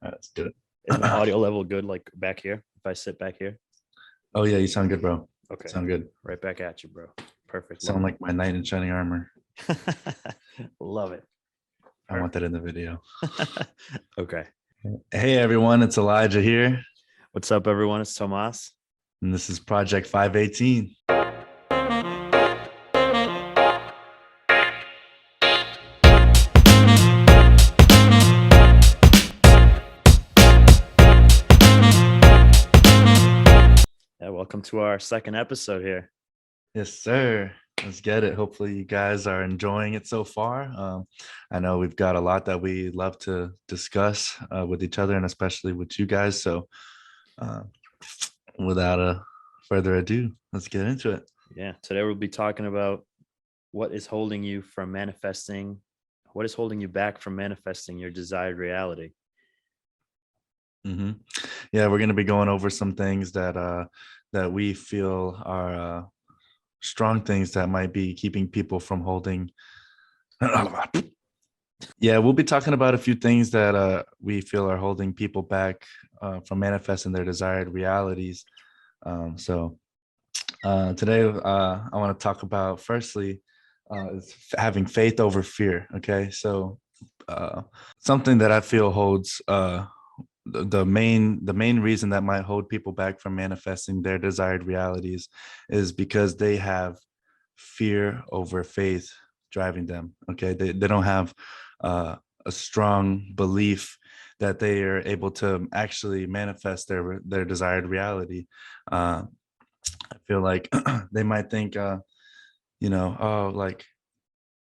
All right, let's do it. Is my audio level good, like back here? If I sit back here? Oh yeah, you sound good, bro. Okay. Sound good. Right back at you, bro. Perfect. Sound Love like my knight in shining armor. it. Love it. I want that in the video. Okay. Hey everyone, it's Elijah here, What's up, everyone? It's Tomas. and this is Project 518. Yeah, welcome to our second episode here. Yes, sir. Let's get it. Hopefully, you guys are enjoying it so far. I know we've got a lot that we love to discuss with each other, and especially with you guys. So, uh, without further ado, let's get into it. Yeah. Today we'll be talking about what is holding you from manifesting, what is holding you back from manifesting your desired reality. hmm Yeah, we're going to be going over some things that we feel are strong things that might be keeping people from holding. Yeah, we'll be talking about a few things that we feel are holding people back from manifesting their desired realities. So today, I want to talk about firstly is having faith over fear. Okay, so uh, something that I feel holds the main reason that might hold people back from manifesting their desired realities is because they have fear over faith driving them. Okay, they don't have uh, a strong belief that they are able to actually manifest their desired reality. I feel like they might think oh, like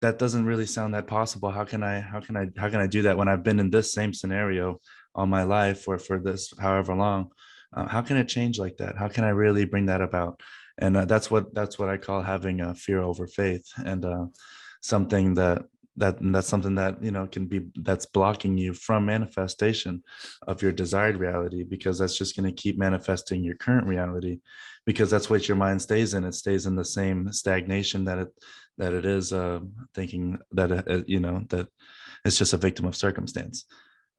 that doesn't really sound that possible. How can I do that when I've been in this same scenario all my life or for this however long? How can it change like that? How can I really bring that about? And that's what I call having a fear over faith, and something that's something that can be that's blocking you from manifestation of your desired reality, because that's just going to keep manifesting your current reality, because that's what your mind stays in. It stays in the same stagnation that it is, thinking that that it's just a victim of circumstance.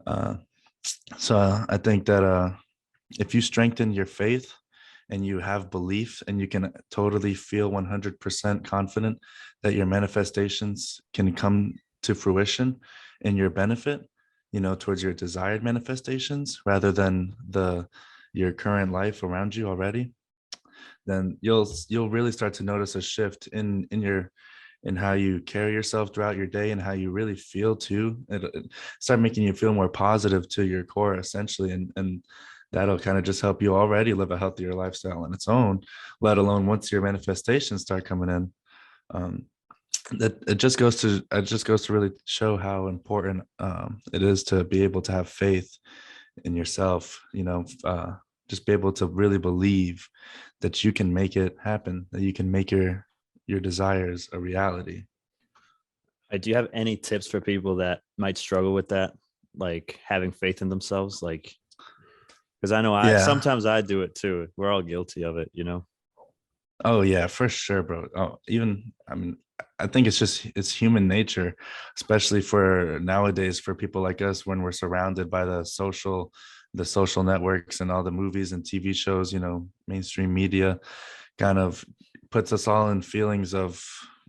Uh, so I think that if you strengthen your faith and you have belief and you can totally feel 100% confident that your manifestations can come to fruition in your benefit, towards your desired manifestations rather than your current life around you already, then you'll really start to notice a shift in how you carry yourself throughout your day and how you really feel too. It start making you feel more positive to your core, essentially, and that'll kind of just help you already live a healthier lifestyle on its own, let alone once your manifestations start coming in. um, that it just goes to really show how important it is to be able to have faith in yourself, just be able to really believe that you can make it happen, that you can make your desires a reality. Do you have any tips for people that might struggle with that, like having faith in themselves? Like, because I know Yeah. sometimes I do it too. We're all guilty of it. Oh yeah, for sure, bro. Oh, even I mean, I think it's human nature, especially for nowadays, for people like us, when we're surrounded by the social networks and all the movies and TV shows, mainstream media kind of puts us all in feelings of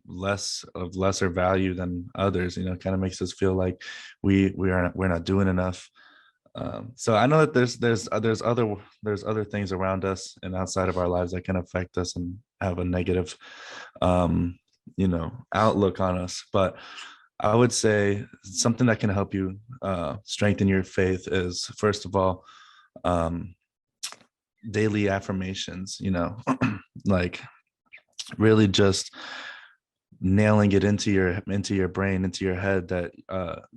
lesser value than others. Kind of makes us feel like we're not doing enough. So I know that there's other things around us and outside of our lives that can affect us and have a negative outlook on us. But I would say something that can help you strengthen your faith is, first of all, um, daily affirmations. Like really just nailing it into your brain, into your head, that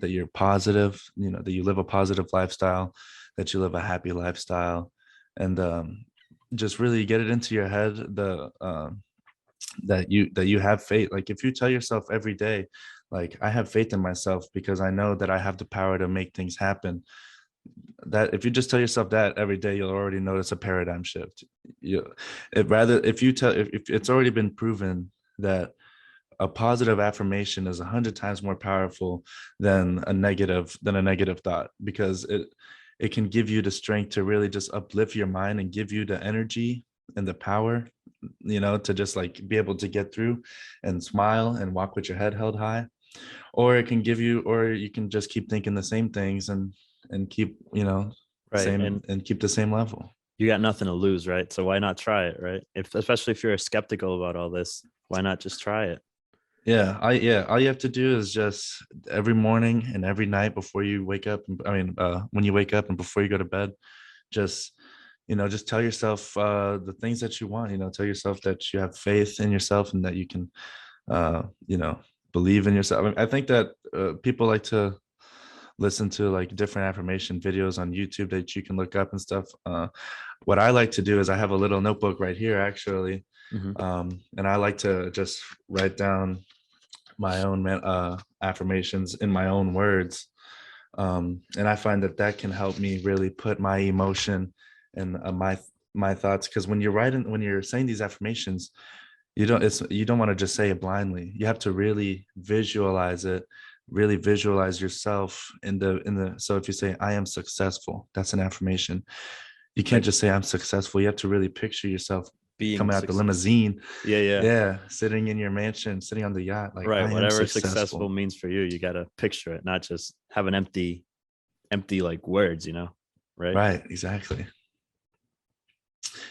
you're positive, that you live a positive lifestyle, that you live a happy lifestyle, and just really get it into your head, that you have faith. Like if you tell yourself every day, like, I have faith in myself because I know that I have the power to make things happen, that if you just tell yourself that every day, you'll already notice a paradigm shift. If you tell, if it's already been proven that a positive affirmation is 100 times more powerful than a negative thought, because it can give you the strength to really just uplift your mind and give you the energy and the power, to just like be able to get through and smile and walk with your head held high. Or it can give you, or you can just keep thinking the same things and keep, Right. same And and keep the same level. you got nothing to lose, right? So why not try it, right? If especially if you're skeptical about all this, why not just try it? Yeah, all you have to do is just every morning and every night before you wake up, when you wake up and before you go to bed, just just tell yourself the things that you want. Tell yourself that you have faith in yourself and that you can uh you know believe in yourself. I think that people like to listen to like different affirmation videos on YouTube that you can look up and stuff. What I like to do is I have a little notebook right here actually, Hmm. and I like to just write down my own affirmations in my own words, and I find that that can help me really put my emotion and my thoughts, because when you're saying these affirmations, you don't want to just say it blindly. You have to really visualize it, really visualize yourself in the so if you say I am successful, that's an affirmation. You can't Like just say I'm successful. You have to really picture yourself being coming out the success. limousine, Yeah, yeah. yeah, sitting in your mansion, sitting on the yacht, like Right. I am Whatever successful successful. means for you, you got to picture it, not just have an empty like words, right? Right, exactly.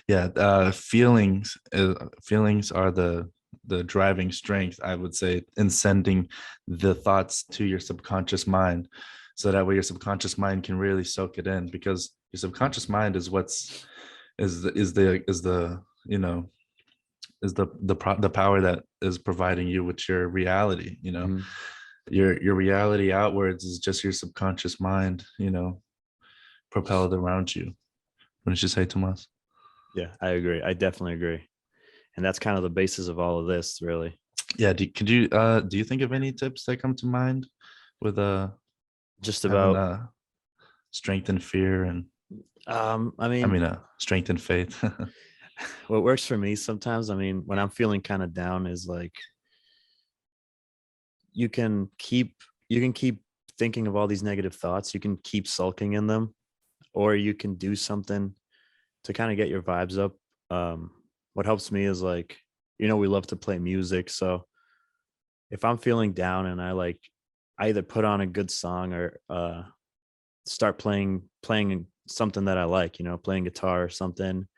Yeah, feelings are the driving strength, I would say, in sending the thoughts to your subconscious mind, so that way your subconscious mind can really soak it in, because your subconscious mind is what's is the the power that is providing you with your reality. Mhm. Your reality outwards is just your subconscious mind, propelled around you. Wouldn't you say, Tomas? Yeah, I agree. I definitely agree. And that's kind of the basis of all of this, really. Yeah, do you think of any tips that come to mind with Just having about strength and fear, and I mean, strength and faith? what works for me sometimes, I mean, when I'm feeling kind of down is like you can keep you can keep thinking of all these negative thoughts, you can keep sulking in them, or you can do something to kind of get your vibes up. What helps me is like, we love to play music. So if I'm feeling down and I either put on a good song or start playing something that I like, playing guitar or something,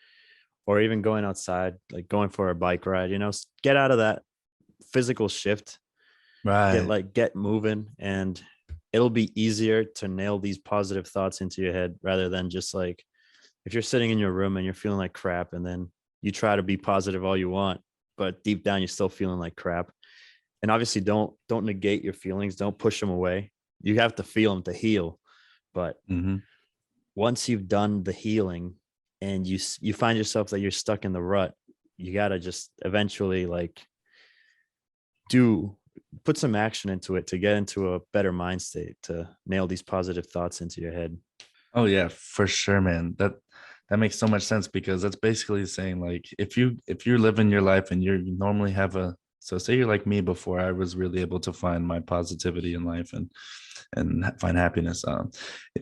or even going outside, like going for a bike ride, get out of that physical shift, Right. get moving, and it'll be easier to nail these positive thoughts into your head rather than just like if you're sitting in your room and you're feeling like crap and then you try to be positive all you want, but deep down you're still feeling like crap. And obviously don't negate your feelings, don't push them away. You have to feel them to heal. But Hmm. once you've done the healing and you find yourself that you're stuck in the rut, you got to just eventually like do put some action into it to get into a better mind state to nail these positive thoughts into your head. Oh yeah, for sure, man. That makes so much sense, because that's basically saying, like, if you're living your life and you normally have a so say you're like me before I was really able to find my positivity in life and find happiness.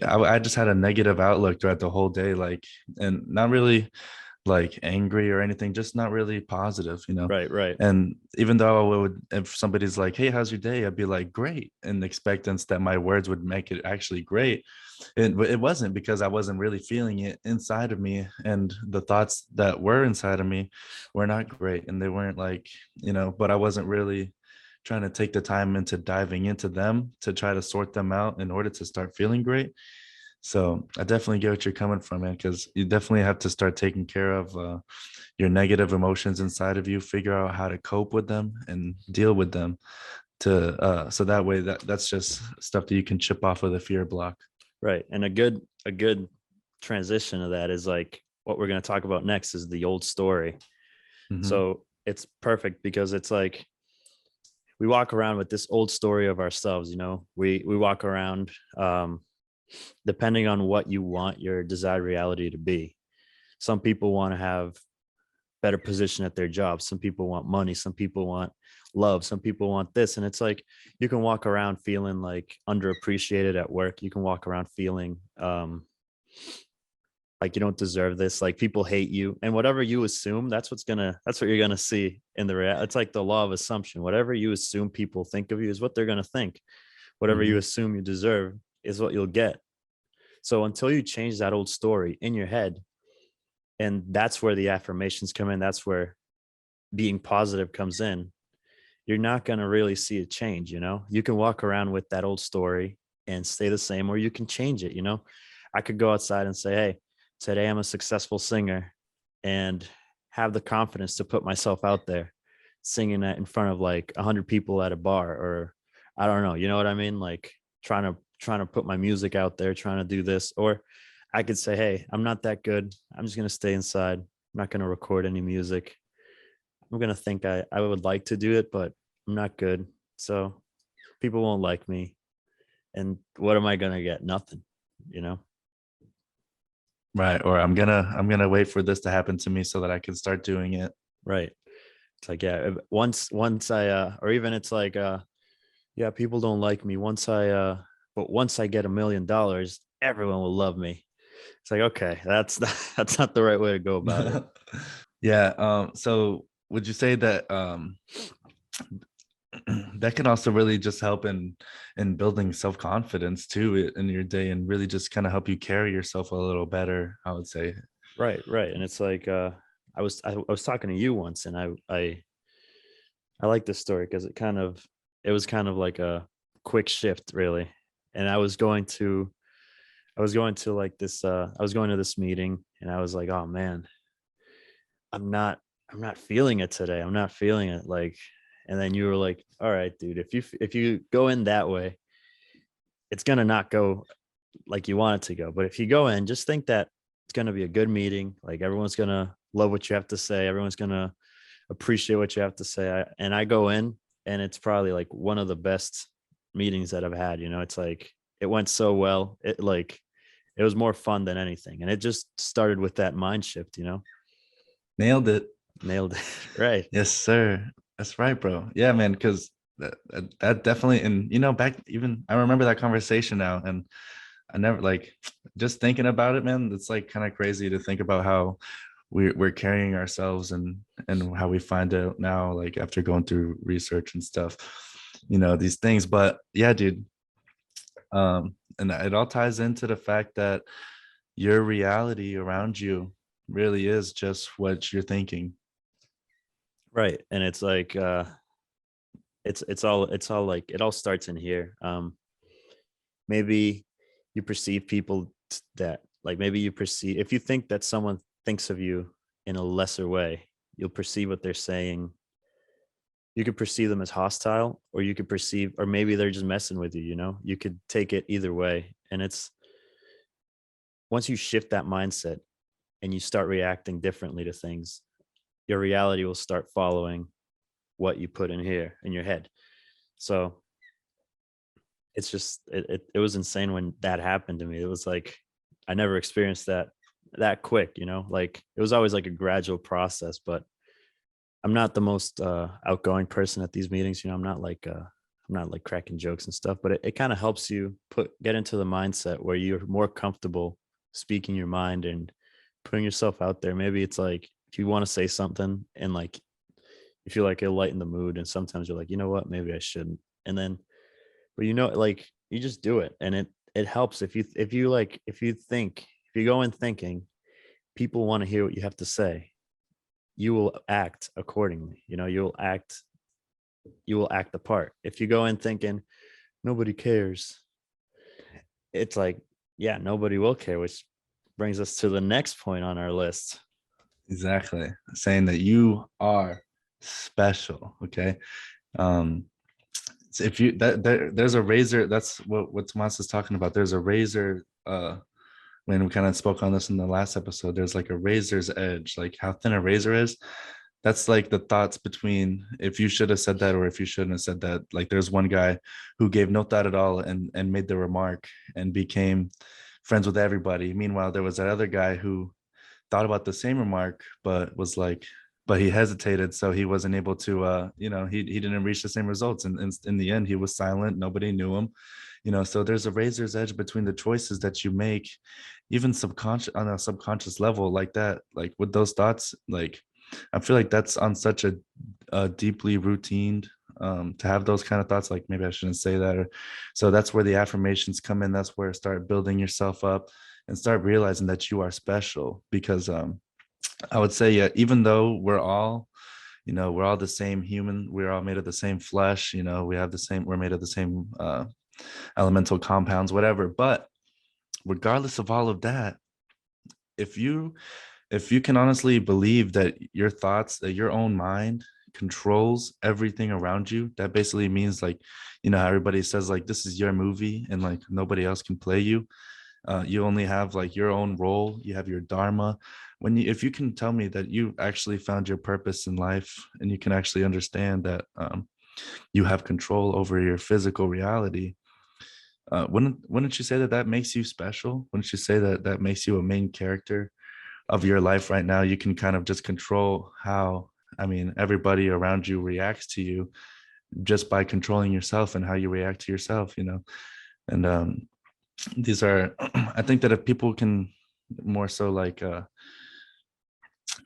I just had a negative outlook throughout the whole day, like, and not really like angry or anything, just not really positive. Right, right. And even though if somebody's like, hey, how's your day, I'd be like, great, in expectance that my words would make it actually great. It wasn't, because I wasn't really feeling it inside of me, and the thoughts that were inside of me were not great, and they weren't like, but I wasn't really trying to take the time into diving into them to try to sort them out in order to start feeling great. So I definitely get what you're coming from, man, because you definitely have to start taking care of your negative emotions inside of you, figure out how to cope with them and deal with them, to so that way that's just stuff that you can chip off of the fear block. Right. And a good transition of that is like what we're going to talk about next is the old story. Hmm. So it's perfect because it's like we walk around with this old story of ourselves, we walk around depending on what you want your desired reality to be. Some people want to have better position at their job, some people want money, some people want love, some people want this, and it's like you can walk around feeling like underappreciated at work, you can walk around feeling Like you don't deserve this, like people hate you, and whatever you assume, that's what you're gonna see in the real. It's like the law of assumption. Whatever you assume people think of you is what they're gonna think. Whatever you Hmm. assume you deserve is what you'll get. So until you change that old story in your head, and that's where the affirmations come in, that's where being positive comes in, you're not going to really see a change. You can walk around with that old story and stay the same, or you can change it. I could go outside and say, hey, today I'm a successful singer, and have the confidence to put myself out there singing that in front of like 100 people at a bar, or I don't know, you know what I mean, like trying to put my music out there, trying to do this. Or I could say, hey, I'm not that good, I'm just going to stay inside, I'm not going to record any music, I'm going to think I would like to do it, but I'm not good, so people won't like me, and what am I going to get? Nothing, you know. Right. Or I'm gonna wait for this to happen to me so that I can start doing it. Right. It's like, yeah, once I or even it's like, yeah, people don't like me once but once I get $1 million, everyone will love me. It's like, okay, that's that's not the right way to go about it. Yeah. So would you say that that can also really just help in building self-confidence too in your day, and really just kind of help you carry yourself a little better, I would say. Right, right. And it's like, I was talking to you once, and I like this story because it was kind of like a quick shift, really. And I was going to like this I was going to this meeting, and I was like, oh man, I'm not I'm not feeling it today. I'm not feeling it. Like, and then you were like, all right, dude, if you go in that way, it's gonna not go like you want it to go. But if you go in, just think that it's gonna be a good meeting. Like everyone's gonna love what you have to say. Everyone's gonna appreciate what you have to say. And I go in, and it's probably like one of the best meetings that I've had. It's like it went so well. It was more fun than anything. And it just started with that mind shift. Nailed it. Nailed it. Right. Yes, sir. That's right, bro. Yeah, man. Because that definitely, and back, even I remember that conversation now, and I never, like, just thinking about it, man. It's like kind of crazy to think about how we're carrying ourselves, and how we find out now, like after going through research and stuff, these things. But yeah, dude. And it all ties into the fact that your reality around you really is just what you're thinking. Right. And it's like, it's all like, it all starts in here. Maybe you perceive people that, like, maybe you perceive, if you think that someone thinks of you in a lesser way, you'll perceive what they're saying. You could perceive them as hostile, or you could perceive, or maybe they're just messing with you. You could take it either way. And it's, once you shift that mindset and you start reacting differently to things, your reality will start following what you put in here in your head. So it's just, it was insane when that happened to me. It was like, I never experienced that quick. Like it was always like a gradual process. But I'm not the most outgoing person at these meetings. I'm not like cracking jokes and stuff, but it kind of helps you get into the mindset where you're more comfortable speaking your mind and putting yourself out there. Maybe it's like, if you want to say something, and like you feel like it'll lighten the mood, and sometimes you're like, you know what, maybe I shouldn't. And then, but like you just do it, and it helps. If you go in thinking people want to hear what you have to say, you will act accordingly. You will act the part. If you go in thinking nobody cares, it's like, yeah, nobody will care, which brings us to the next point on our list. Exactly. Saying that you are special. Okay. Um, so if you there's a razor, that's what Tomas is talking about. There's a razor, when we kind of spoke on this in the last episode, there's like a razor's edge, like how thin a razor is. That's like the thoughts between if you should have said that or if you shouldn't have said that. Like there's one guy who gave no thought at all and made the remark and became friends with everybody. Meanwhile, there was that other guy who thought about the same remark, but was like, but he hesitated, so he wasn't able to he didn't reach the same results. And in the end, he was silent, nobody knew him, So there's a razor's edge between the choices that you make, even subconscious, on a subconscious level, like that, like with those thoughts. Like I feel like that's on such a deeply routined, to have those kind of thoughts. Like maybe I shouldn't say that. So that's where the affirmations come in. That's where start building yourself up and start realizing that you are special. Because I would say, yeah, even though we're all the same human, we're all made of the same flesh, we're made of the same elemental compounds, whatever. But regardless of all of that, if you if you can honestly believe that your thoughts, that your own mind controls everything around you, that basically means, like, how everybody says, like, this is your movie and like nobody else can play you. You only have like your own role, you have your dharma. If you can tell me that you actually found your purpose in life, and you can actually understand that, you have control over your physical reality, wouldn't you say that that makes you special? Wouldn't you say that that makes you a main character of your life right now? You can kind of just control how, everybody around you reacts to you, just by controlling yourself and how you react to yourself. And these are I think that if people can more so, like,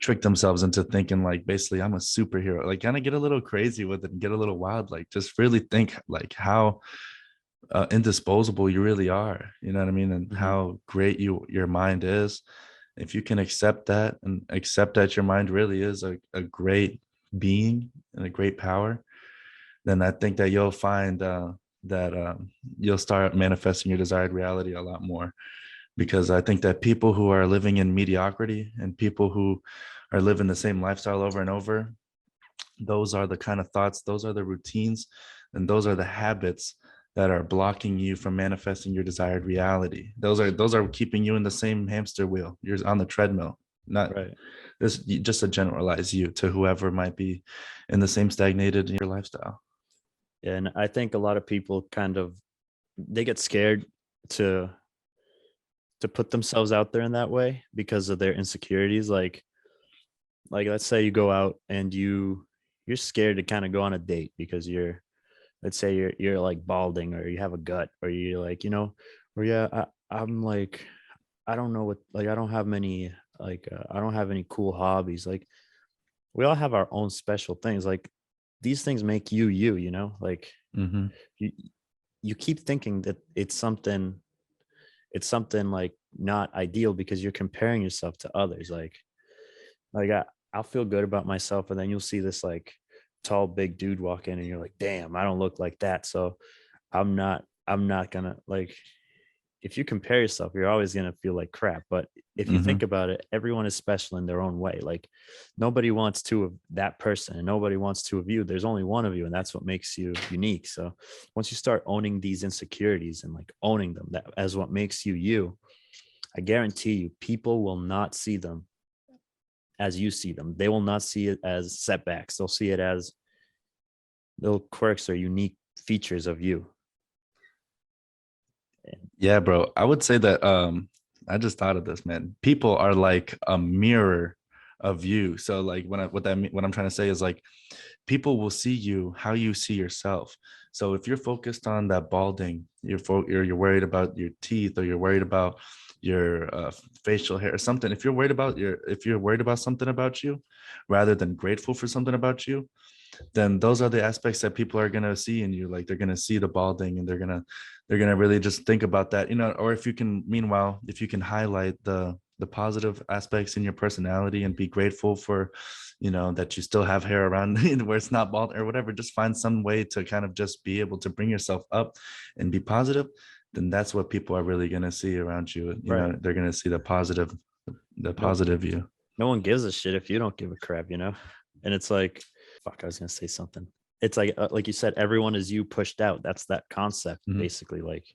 trick themselves into thinking, like, basically I'm a superhero, like kind of get a little crazy with it and get a little wild, like just really think like how indisposable you really are, you know what I mean, and Mhm. how great your mind is. If you can accept that, and accept that your mind really is a great being and a great power, then I think that you'll find that you'll start manifesting your desired reality a lot more. Because I think that people who are living in mediocrity, and people who are living the same lifestyle over and over, those are the kind of thoughts, those are the routines, and those are the habits that are blocking you from manifesting your desired reality. Those are keeping you in the same hamster wheel. You're on the treadmill. Not Right. this, just to generalize you to whoever might be in the same stagnated your lifestyle. Yeah, and I think a lot of people kind of they get scared to put themselves out there in that way because of their insecurities. Like let's say you go out and you're scared to kind of go on a date because let's say you're like balding, or you have a gut, or you're like, or yeah, I'm like, I don't know what, like, I don't have many, like, I don't have any cool hobbies. Like, we all have our own special things. Like, these things make you, like, Hmm. you, you keep thinking that it's something like not ideal because you're comparing yourself to others. I'll feel good about myself, and then you'll see this like tall, big dude walk in, and you're like, damn, I don't look like that. So I'm not gonna, like, if you compare yourself, you're always gonna feel like crap. But if you think Hmm. about it, everyone is special in their own way. Like, nobody wants two of that person, and nobody wants two of you. There's only one of you, and that's what makes you unique. So once you start owning these insecurities and like owning them that as what makes you you, I guarantee you, people will not see them as you see them. They will not see it as setbacks. They'll see it as little quirks or unique features of you. And Yeah, bro. I would say that I just thought of this, man. People are like a mirror of you. So like what I'm trying to say is, like, people will see you how you see yourself. So if you're focused on that balding, you're worried about your teeth, or you're worried about your facial hair or something. If you're worried about something about you, rather than grateful for something about you, then those are the aspects that people are going to see in you. Like, they're going to see the balding, and they're going to really just think about that. Or if you can, meanwhile, if you can highlight the positive aspects in your personality, and be grateful for, that you still have hair around where it's not bald or whatever, just find some way to kind of just be able to bring yourself up and be positive. Then that's what people are really going to see around you. right. They're going to see the No, positive you. no one gives a shit if you don't give a crap. And it's like, fuck, I was gonna say something. It's like you said, everyone is you pushed out. That's that concept, Mhm. basically. Like,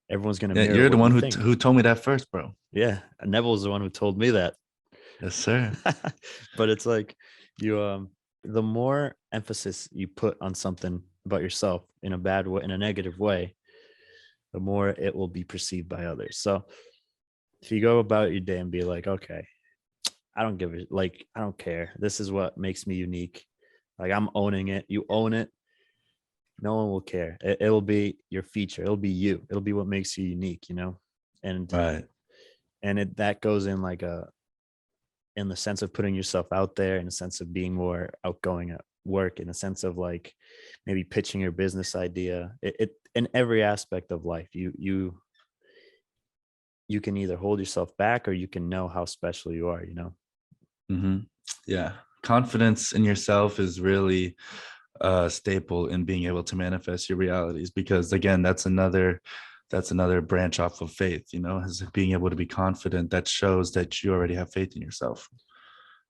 everyone's gonna Yeah, mirror you're the what one you who think. who told me that first, bro. Yeah, Neville was the one who told me that. Yes, sir. But it's like, you the more emphasis you put on something about yourself in a bad way, in a negative way, the more it will be perceived by others. So if you go about your day and be like, okay, I don't care. This is what makes me unique. Like, I'm owning it. You own it. No one will care. It'll be your feature. It'll be you. It'll be what makes you unique, you know? And Right. that goes in like a in the sense of putting yourself out there, in the sense of being more outgoing at work, in the sense of like maybe pitching your business idea. It in every aspect of life, you can either hold yourself back or you can know how special you are, you know? Hmm. Yeah. Confidence in yourself is really a staple in being able to manifest your realities, because again, that's another branch off of faith, is being able to be confident. That shows that you already have faith in yourself,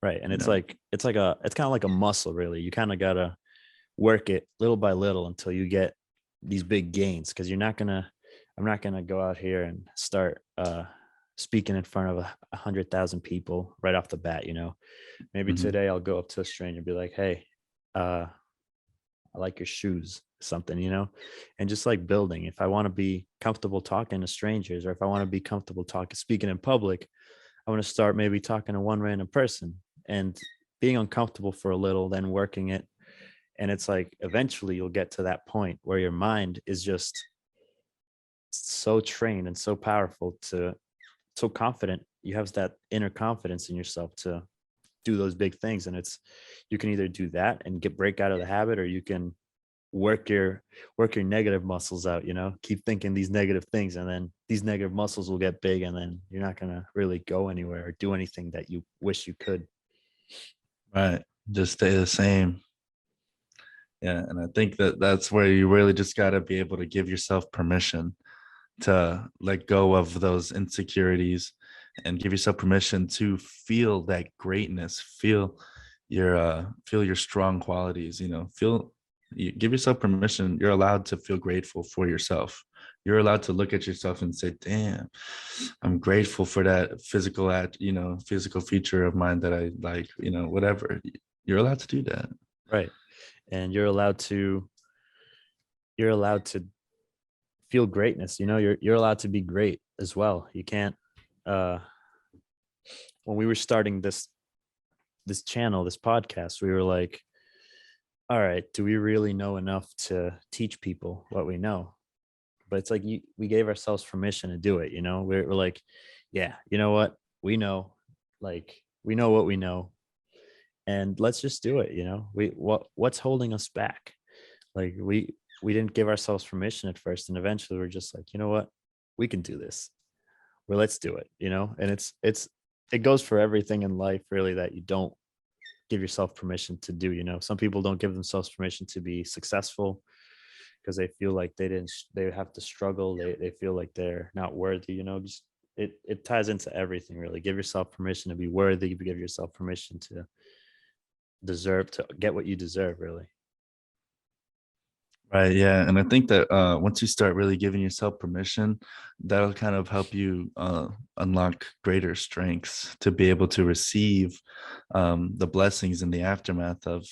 Right. And you know. it's kind of like a muscle, really. You kind of gotta work it little by little until you get these big gains. Because I'm not gonna go out here and start speaking in front of 100,000 people right off the bat, you know. Maybe Hmm. today I'll go up to a stranger and be like, hey, uh, I like your shoes, something, you know, and just like building. If I want to be comfortable talking to strangers, or if I want to be comfortable talking, speaking in public, I want to start maybe talking to one random person and being uncomfortable for a little, then working it. And it's like eventually you'll get to that point where your mind is just so trained and so powerful to so confident. You have that inner confidence in yourself to do those big things. And it's you can either do that and break out of the habit, or you can work your negative muscles out, you know, keep thinking these negative things, and then these negative muscles will get big, and then you're not going to really go anywhere or do anything that you wish you could. Right. Just stay the same. Yeah, and I think that that's where you really just got to be able to give yourself permission to let go of those insecurities, and give yourself permission to feel that greatness, feel your strong qualities, you give yourself permission. You're allowed to feel grateful for yourself. You're allowed to look at yourself and say, damn, I'm grateful for that physical feature of mine that I like, whatever. You're allowed to do that. Right. And you're allowed to feel greatness, you know, you're allowed to be great as well. You can't uh when we were starting this channel, this podcast, we were like, all right, do we really know enough to teach people what we know? But it's like we gave ourselves permission to do it, you know. We're like, yeah, you know what, we know, like we know what we know, and let's just do it, you know. What's holding us back? Like we didn't give ourselves permission at first, and eventually we're just like, you know what, we can do this. Well, let's do it, you know. And it goes for everything in life, really, that you don't give yourself permission to do, you know. Some people don't give themselves permission to be successful because they feel like they have to struggle, they feel like they're not worthy, you know. Just it ties into everything, really. Give yourself permission to be worthy, give yourself permission to deserve, to get what you deserve, really. Right. Yeah. And I think that once you start really giving yourself permission, that'll kind of help you unlock greater strengths to be able to receive the blessings in the aftermath of,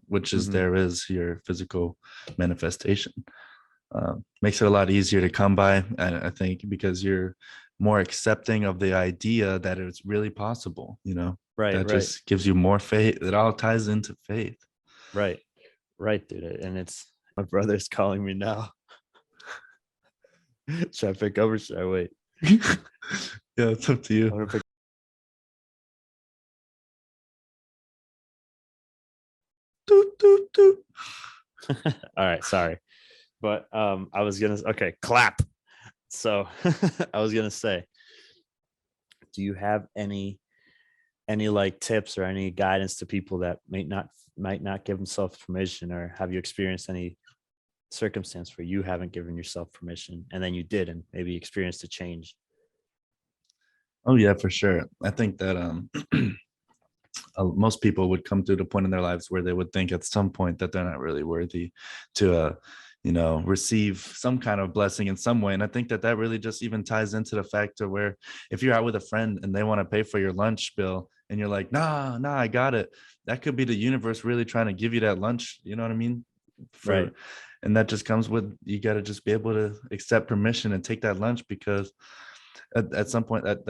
which is Hmm. there is your physical manifestation. Makes it a lot easier to come by, I think, because you're more accepting of the idea that it's really possible, Right, that right, just gives you more faith. It all ties into faith. right, right, dude. And it's my brother's calling me now. Should I pick up or should I wait? Yeah, it's up to you. I'm gonna pick. Doot, doot, doot. All right, sorry. But I was gonna, okay, clap. So I was gonna say, do you have any like tips or any guidance to people that might not give themselves permission, or have you experienced any circumstance where you haven't given yourself permission and then you did and maybe experienced a change? Oh yeah, for sure. I think that most people would come through the point in their lives where they would think at some point that they're not really worthy to receive some kind of blessing in some way. And I think that that really just even ties into the fact of where if you're out with a friend and they want to pay for your lunch bill and you're like, nah, I got it, that could be the universe really trying to give you that lunch, you know what I mean? Right. For And that just comes with, you got to just be able to accept permission and take that lunch, because at some point that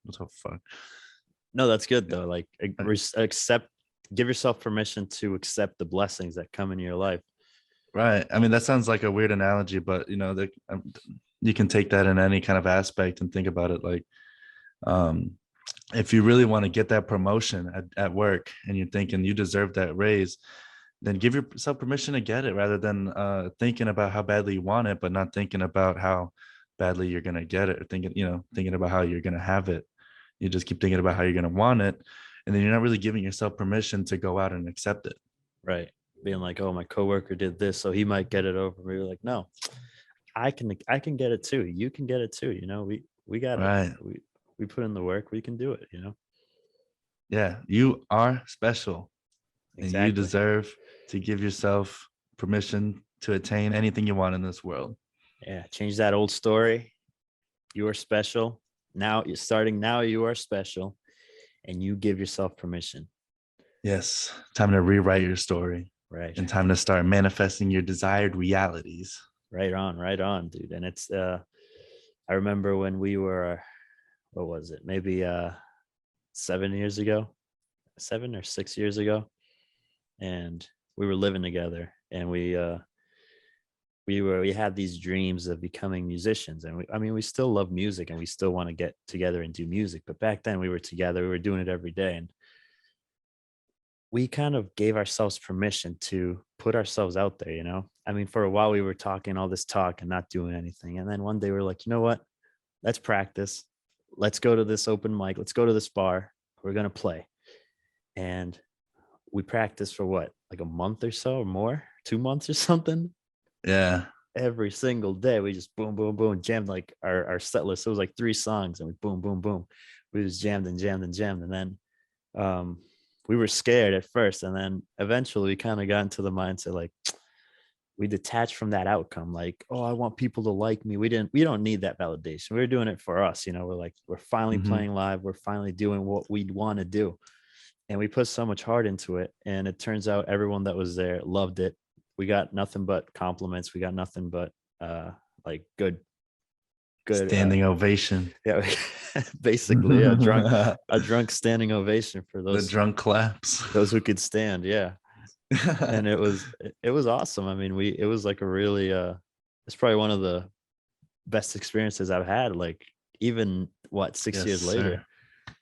what the fuck. No, that's good Yeah. though. I- Accept, give yourself permission to accept the blessings that come in your life. Right. I mean, that sounds like a weird analogy, but you can take that in any kind of aspect and think about it like, um, if you really want to get that promotion at work and you're thinking you deserve that raise, then give yourself permission to get it rather than thinking about how badly you want it, but not thinking about how badly you're going to get it, or thinking about how you're going to have it. You just keep thinking about how you're going to want it. And then you're not really giving yourself permission to go out and accept it. Right. Being like, oh, my coworker did this, so he might get it over me. We're like, no, I can get it too. You can get it too. We got it. Right. We put in the work. We can do it. Yeah. You are special and you Exactly. deserve to give yourself permission to attain anything you want in this world. Yeah. Change that old story. You are special. Now you're starting now. You are special, and you give yourself permission. Yes. Time to rewrite your story Right. and time to start manifesting your desired realities. Right on, dude. And it's I remember when we were, what was it? Maybe 7 years ago, 7 or 6 years ago. And we were living together, and we had these dreams of becoming musicians. And we still love music, and we still want to get together and do music. But back then we were together, we were doing it every day. And we kind of gave ourselves permission to put ourselves out there. For a while we were talking all this talk and not doing anything. And then one day we are like, you know what? Let's practice. Let's go to this open mic. Let's go to this bar. We're going to play. And we practiced for what, like a month or so or more, 2 months or something. Yeah. Every single day we just boom, boom, boom, jammed like our set list. It was like 3 songs, and we boom, boom, boom. We just jammed and jammed and jammed. And then we were scared at first, and then eventually we kind of got into the mindset like we detached from that outcome. Like, oh, I want people to like me. We don't need that validation. We were doing it for us. We're like, we're finally Mhm. playing live. We're finally doing what we want to do. And we put so much heart into it. And it turns out everyone that was there loved it. We got nothing but compliments. We got nothing but like good Standing ovation. yeah, basically a drunk standing ovation for The those drunk claps. who could stand. Yeah. And it was awesome. It was like a really it's probably one of the best experiences I've had, like even what, 6 years Yes, later. sir.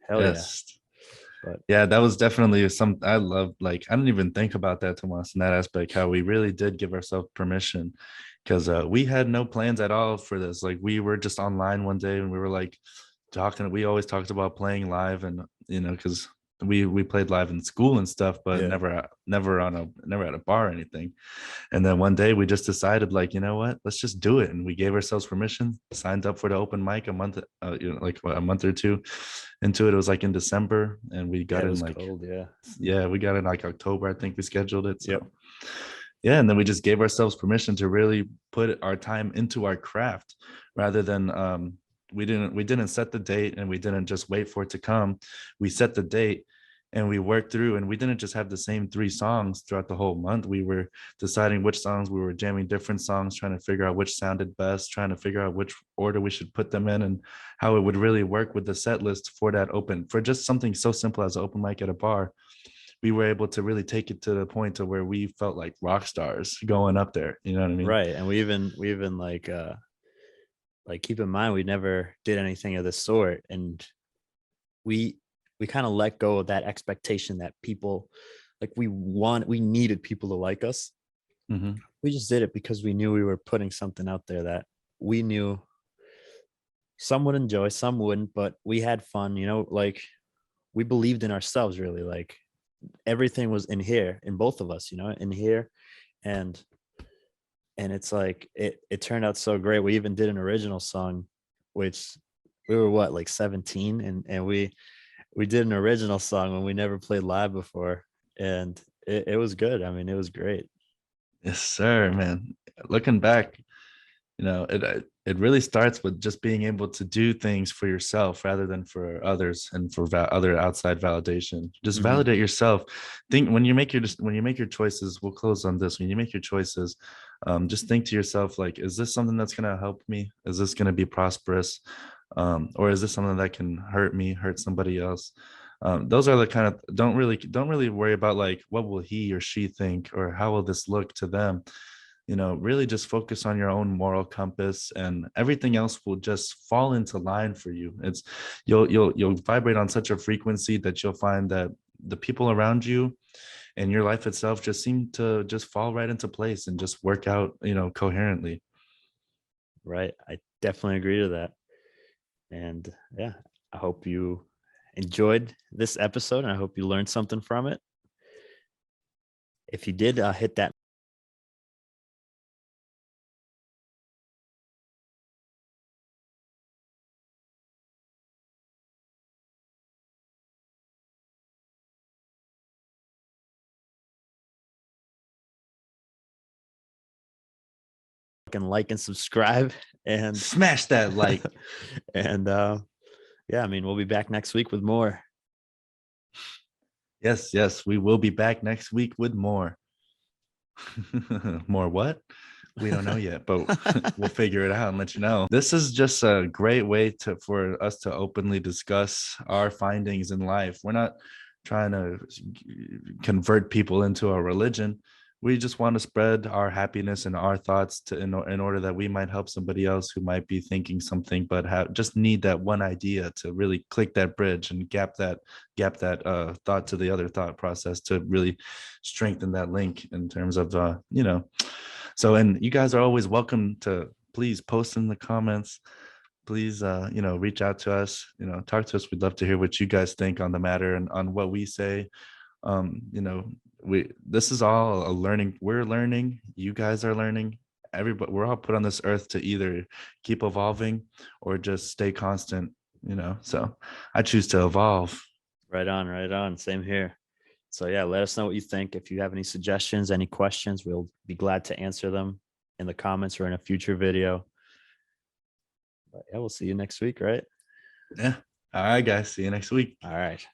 Hell yeah. Yes. But Yeah, that was definitely some I love. Like, I didn't even think about that too much in that aspect, how we really did give ourselves permission, because we had no plans at all for this. Like, we were just online one day and we were like talking. We always talked about playing live, and because we played live in school and stuff, but yeah. never at a bar or anything. And then one day we just decided, like, you know what, let's just do it. And we gave ourselves permission, signed up for the open mic a month, like a month or two into it. It was like in December, and we Yeah, got it in was like, cold. Yeah. yeah, we got in like October, I think we scheduled it. Yep. So yeah, and then we just gave ourselves permission to really put our time into our craft rather than we didn't set the date and we didn't just wait for it to come. We set the date and we worked through, and we didn't just have the same 3 songs throughout the whole month. We were deciding which songs, we were jamming different songs, trying to figure out which sounded best, trying to figure out which order we should put them in, and how it would really work with the set list for that open, for just something so simple as an open mic at a bar. We were able to really take it to the point to where we felt like rock stars going up there. You know what I mean? Right. And we even like keep in mind we never did anything of this sort. And we kind of let go of that expectation that people, like, we needed people to like us. Mm-hmm. We just did it because we knew we were putting something out there that we knew some would enjoy, some wouldn't, but we had fun. Like, we believed in ourselves, really. Like, everything was in here, in both of us, in here. And it's like it turned out so great. We even did an original song, which we were what, like 17, and we did an original song when we never played live before. And it was good. It was great. Yes, sir, man. Looking back, it really starts with just being able to do things for yourself rather than for others and for other outside validation. Just Mhm. validate yourself. Think when you make your choices. We'll close on this. When you make your choices, just think to yourself, like, is this something that's going to help me? Is this going to be prosperous? Or is this something that can hurt me, hurt somebody else? Those are the kind of, don't really worry about like what will he or she think or how will this look to them. Really just focus on your own moral compass, and everything else will just fall into line for you. It's you'll vibrate on such a frequency that you'll find that the people around you and your life itself just seem to just fall right into place and just work out, coherently. Right. I definitely agree to that. And yeah, I hope you enjoyed this episode and I hope you learned something from it. If you did, hit that fucking like and subscribe. And Smash that like. and yeah, I mean, we'll be back next week with more. Yes, we will be back next week with more. More what? We don't know yet, but we'll figure it out and let you know. This is just a great way for us to openly discuss our findings in life. We're not trying to convert people into a religion. We just want to spread our happiness and our thoughts in order that we might help somebody else who might be thinking something but just need that one idea to really click that bridge and gap that thought to the other thought process to really strengthen that link in terms of so. And you guys are always welcome to please post in the comments. Please reach out to us, talk to us. We'd love to hear what you guys think on the matter and on what we say. This is all a learning. We're learning, you guys are learning. Everybody, we're all put on this earth to either keep evolving or just stay constant. So I choose to evolve. Right on, right on. Same here. So yeah, let us know what you think. If you have any suggestions, any questions, we'll be glad to answer them in the comments or in a future video. But yeah, we'll see you next week, right? Yeah. All right, guys, see you next week. All right.